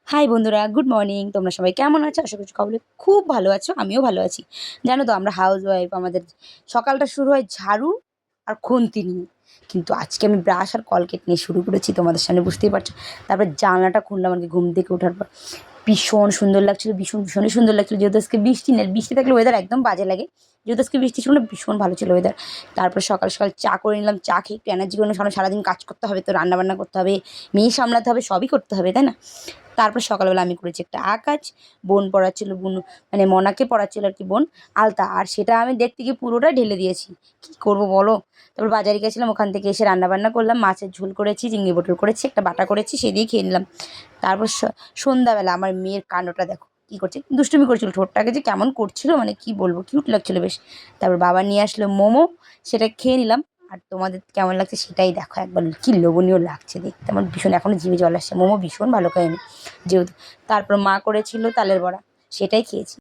High বন্ধুরা, good morning. তোমরা সবাই কেমন আছো? আশা করছি সকলে খুব ভালো আছো, আমিও ভালো আছি। জানো তো আমরা হাউসওয়াইফ, আমাদের সকালটা শুরু হয় ঝাড়ু আর খুন্তি নিয়ে। কিন্তু আজকে আমি ব্রাশ আর কলগেট নিয়ে শুরু করেছি, তোমাদের সামনে বুঝতেই পারছো। তারপর জানলাটা খুললাম আর কি ঘুম থেকে ওঠার পর। ভীষণ সুন্দর লাগছিলো, ভীষণই সুন্দর লাগছিলো। যেহেতু আজকে বৃষ্টি নেই, বৃষ্টি থাকলে ওয়েদার একদম বাজে লাগে। যেহেতু আজকে বৃষ্টি ছিল না, ভীষণ ভালো ছিল ওয়েদার। তারপর সকাল সকাল চা করে নিলাম, চা খেয়ে একটু এনার্জি করে কারণ সারাদিন কাজ করতে হবে, তো রান্নাবান্না করতে হবে, মেয়ে সামলাতে হবে, সবই করতে হবে, তাই না? তারপর সকালবেলা আমি করেছি একটা আঁকাজ। বোন পড়াচ্ছিল, বোন মানে মনাকে পড়াচ্ছিল আর কি বোন আলতা, আর সেটা আমি দেখতে গিয়ে পুরোটা ঢেলে দিয়েছি। কী করবো বলো? তারপর বাজারে গেছিলাম, ওখান থেকে এসে রান্নাবান্না করলাম, মাছের ঝোল করেছি, চিংড়ি পটল করেছি, একটা বাটা করেছি, সে দিয়ে খেয়ে নিলাম। তারপর সন্ধ্যাবেলা আমার মেয়ের কাণ্ডটা দেখো কী করছে, দুষ্টুমি করছিল, ঠোঁটটাকে যে কেমন করছিল মানে কি বলবো, কিউট লাগছিল বেশ। তারপর বাবা নিয়ে আসলো মোমো, সেটা খেয়ে নিলাম। আর তোমাদের কেমন লাগছে সেটাই দেখো একবার, কি লোভনীয় লাগছে দেখতে, আমার ভীষণ এখনও জিভে জল আসছে। মোমো ভীষণ ভালো খাই আমি যেহেতু। তারপর মা করেছিল তালের বড়া, সেটাই খেয়েছি।